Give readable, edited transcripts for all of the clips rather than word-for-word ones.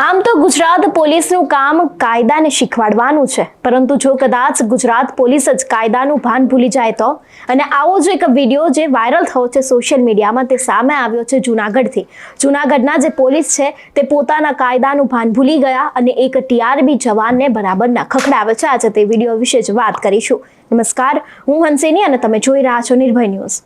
આમ તો ગુજરાત પોલીસનું કામ કાયદાને શીખવાડવાનું છે, પરંતુ જો કદાચ ગુજરાત પોલીસ જ કાયદાનું ભાન ભૂલી જાય તો, અને આવો જ એક વિડીયો જે વાયરલ થયો છે સોશિયલ મીડિયામાં, તે સામે આવ્યો છે જૂનાગઢથી. જૂનાગઢના જે પોલીસ છે તે પોતાના કાયદાનું ભાન ભૂલી ગયા અને એક ટીઆરબી જવાનને બરાબરના ખખડાવે છે. આજે તે વિડીયો વિશે જ વાત કરીશું. નમસ્કાર, હું હંસિની અને તમે જોઈ રહ્યા છો નિર્ભય ન્યૂઝ.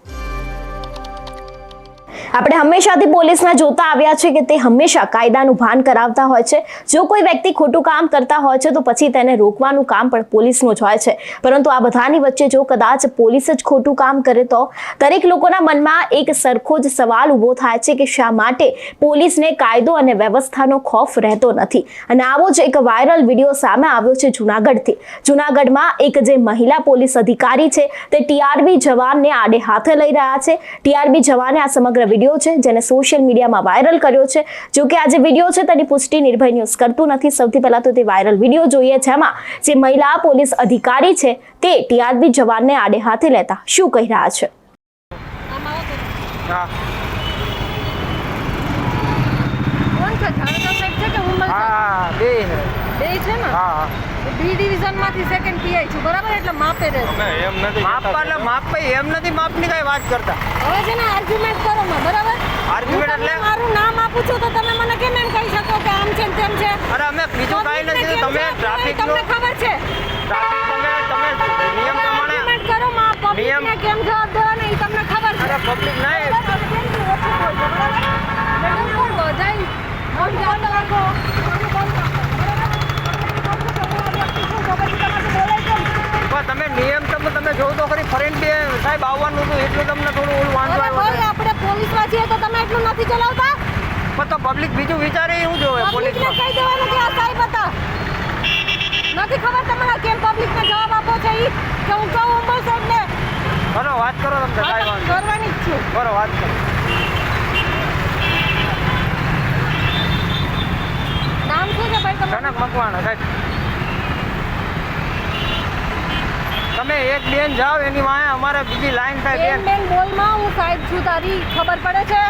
આપણે હંમેશાથી પોલીસને જોતા આવ્યા છે કે તે હંમેશા કાયદાનું ભાન કરાવતા હોય છે. જો કોઈ વ્યક્તિ ખોટું કામ કરતા હોય છે તો પછી તેને રોકવાનું કામ પણ પોલીસનું જ હોય છે. પરંતુ આ બધાની વચ્ચે જો કદાચ પોલીસ જ ખોટું કામ કરે તો દરેક લોકોના મનમાં એક સરખો જ સવાલ ઊભો થાય છે કે શા માટે પોલીસને કાયદો અને વ્યવસ્થાનો ખોફ રહેતો નથી. અને આવો જ એક વાયરલ વિડીયો સામે આવ્યો છે જૂનાગઢથી. જૂનાગઢમાં એક જે મહિલા પોલીસ અધિકારી છે તે ટીઆરબી જવાનને આડે હાથે લઈ રહ્યા છે. ટીઆરબી જવાને આ સમગ્ર વિડીયો છે જેને સોશિયલ મીડિયામાં વાયરલ કર્યો છે. જો કે આ જે વિડીયો છે તેની પુષ્ટિ નિર્ભય ન્યૂઝ કરતું નથી. સૌથી પહેલા તો તે વાયરલ વિડીયો જોઈએ, જેમાં જે મહિલા પોલીસ અધિકારી છે તે ટીઆરબી જવાનને આડે હાથે લેતા શું કહી રહ્યા છે. બી ડિવિઝન માંથી સેકન્ડ પીઆઈ છું, બરાબર? એટલે માપે રહે એમ નથી માપવા એટલે માપ ભાઈ એમ નથી માપની કઈ વાત કરતા. હવે છે ને આર્ગ્યુમેન્ટ કરો માં, બરાબર? આર્ગ્યુમેન્ટ એટલે મારું નામ આપું છું તો તમે મને કેમ એમ કહી શકો કે આમ છે ને તેમ છે? અરે અમે બીજું કાઈ નથી, તમે ટ્રાફિક તમને ખબર છે ટ્રાફિક તમે નિયમ પ્રમાણે આર્ગ્યુમેન્ટ કરો માં, પબ્લિક ને કેમ જવાબ દેવાનો એ તમને ખબર છે? અરે પબ્લિક નહીં તમે નિયમ તમે જોવો તો ખરી. ફરેન્ટ સાહેબ આવવાનું હતું એટલું તમને થોડું ઓલું વાંધો આવ્યો. આપણે પોલીસમાં છીએ તો તમે એટલું નથી ચલાવતા? પણ તો પબ્લિક બીજું વિચારે એવું જોવે. પોલીસને કહી દેવાનું કે આ સાહેબ હતા. નથી ખબર તમારા કેમ પબ્લિકને જવાબ આપો છો ઈ કે હું કહું અંબલ સાહેબને? કરો વાત કરો તમને કાઈ વાંધો કરવાની જ છું. કરો વાત કરો. નામ શું છે ભાઈ તમારું? કનક મકવાણા સાહેબ. તમે એક બેન જાઓ એની વાંહે અમારે બીજી લાઈન થાય. બેન બોલમાં હું સાહેબ છું, તારી ખબર પડે છે?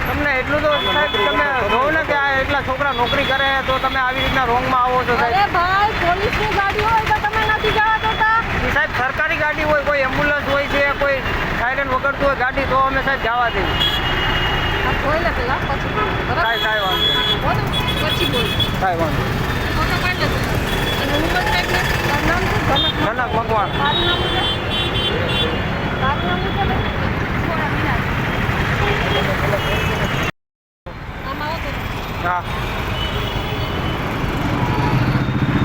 તમને એટલું તો સાહેબ તમે જોવો ને કે આ એટલા છોકરા નોકરી કરે તો તમે આવી રીતના રોંગમાં આવો છો સાહેબ. અરે ભાઈ, પોલીસની ગાડી હોય તો તમે નથી જવા દેતા? સાહેબ સરકારી ગાડી હોય, કોઈ એમ્બ્યુલન્સ હોય છે, કોઈ સાયરન વગરતું હોય ગાડી, તો અમે સાહેબ જવા દઈએ. જોઈ લે પેલા, પછી બોલ. બરાબર? કાંઈ વાંધો પછી બોલ. કાંઈ વાંધો ફોટો પાડી લે. અને ઉંમર સાહેબને તારું નામ શું? કનક મકવાણા. તારું નામ શું? તારું નામ શું છે? થોડા મિનિટ. આમાં આવો તો. હા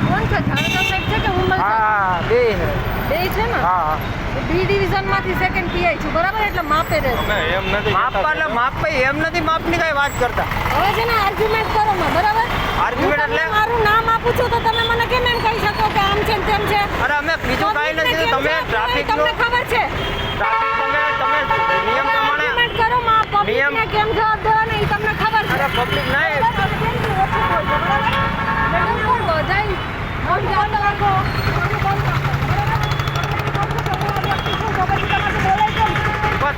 કોણ છે? જાણતા સાહેબ છે કે ઉંમર? હા બે છે ને? હા બી ડિવિઝન માંથી સેકન્ડ પીઆઈ છું, બરાબર? એટલે માપે રહે એમ નથી માપવા એટલે માપ ભાઈ એમ નથી માપની કઈ વાત કરતા. હવે છે ને આર્ગ્યુમેન્ટ કરો માં, બરાબર? આર્ગ્યુમેન્ટ એટલે મારું નામ આપું છું તો તમે મને કેમ એમ કહી શકો કે આમ છે ને તેમ છે? અરે અમે બીજું કાઈ નથી, તમે ટ્રાફિક તમને ખબર છે? તમે નિયમ પ્રમાણે આર્ગ્યુમેન્ટ કરો માં, પબ્લિક ને કેમ જવાબ દેવાનો એ તમને ખબર છે? અરે પબ્લિક નહીં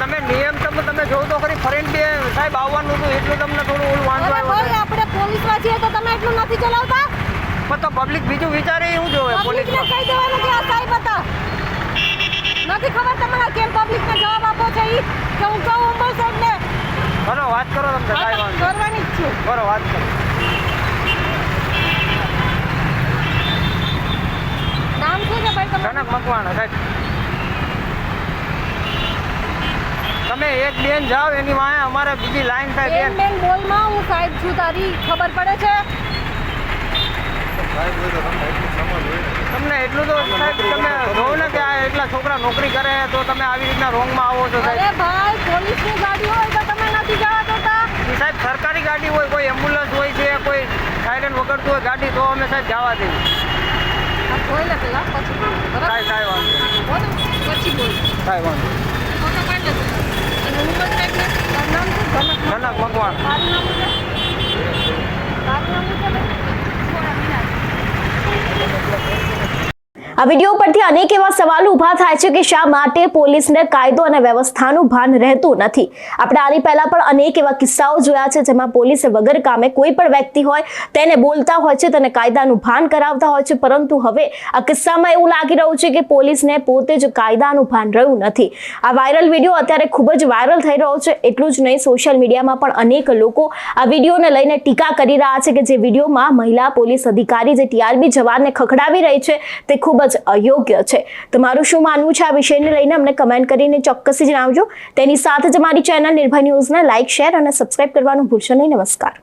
તમે નિયમ તમે જોવો તો ખરી. ફરેન્ટ સાહેબ આવવાનું હતું એટલું તમને થોડું ઓલું વાંધો આવ્યો. આપણે પોલીસમાં છીએ તો તમે એટલું નથી ચલાવતા? પણ તો પબ્લિક બીજું વિચારે એવું જોવે. પોલીસને કહી દેવાનું કે આ સાહેબ હતા. નથી ખબર તમારા કેમ પબ્લિકને જવાબ આપો છો ઈ કે હું કહું અંબલ સાહેબને? કરો વાત કરો તમને કાંઈ વાંધો કરવાની જ છું. કરો વાત કરો. નામ શું છે ભાઈ તમારું? કનક મકવાણા સાહેબ. તમે એક બેન જાઓ એની વાંહે અમારે બીજી લાઈન થાય. બેન બોલમાં હું સાહેબ છું, તારી ખબર પડે છે? તમને એટલું તો સાહેબ તમે જોવો ને કે આ એટલા છોકરા નોકરી કરે તો તમે આવી રીતના રોંગમાં આવો છો સાહેબ. અરે ભાઈ, પોલીસની ગાડી હોય તો તમે નથી જવા દેતા? સાહેબ સરકારી ગાડી હોય, કોઈ એમ્બ્યુલન્સ હોય છે, કોઈ સાયરન વગરતું હોય ગાડી, તો અમે સાહેબ જવા દઈએ. જોઈ લે પેલા, પછી બોલ. બરાબર? કાંઈ વાંધો પછી બોલ. કાંઈ વાંધો ફોટો પાડી લે. અને ઉંમર સાહેબને તારું નામ શું? કનક મકવાણા. તારું નામ શું છે? તારું નામ શું છે? થોડા મિનિટ. આ વિડીયો પરથી અનેક એવા સવાલો ઊભા થાય છે કે શા માટે પોલીસને કાયદો અને વ્યવસ્થાનું ભાન રહેતું નથી. આપણે આની પહેલા પણ અનેક એવા કિસ્સાઓ જોયા છે જેમાં પોલીસે વગર કામે કોઈ પણ વ્યક્તિ હોય તેને બોલતા હોય છે, તેને કાયદાનું ભાન કરાવતા હોય છે, પરંતુ હવે આ કિસ્સામાં એવું લાગી રહ્યું છે કે પોલીસને પોતે જ કાયદાનું ભાન રહ્યું નથી. આ વાયરલ વિડીયો અત્યારે ખૂબ જ વાયરલ થઈ રહ્યો છે. એટલું જ નહીં, સોશિયલ મીડિયામાં પણ અનેક લોકો આ વિડીયોને લઈને ટીકા કરી રહ્યા છે કે જે વિડીયોમાં મહિલા પોલીસ અધિકારી જે TRP જવાનને ખખડાવી રહી છે તે ખૂબ જ અયોગ્ય છે. તમારું શું માનવું છે આ વિષયને લઈને અમને કમેન્ટ કરીને ચોક્કસથી જણાવજો. તેની સાથે જ અમારી ચેનલ નિર્ભય ન્યૂઝને લાઇક, શેર અને સબસ્ક્રાઇબ કરવાનું ભૂલશો નહીં. નમસ્કાર.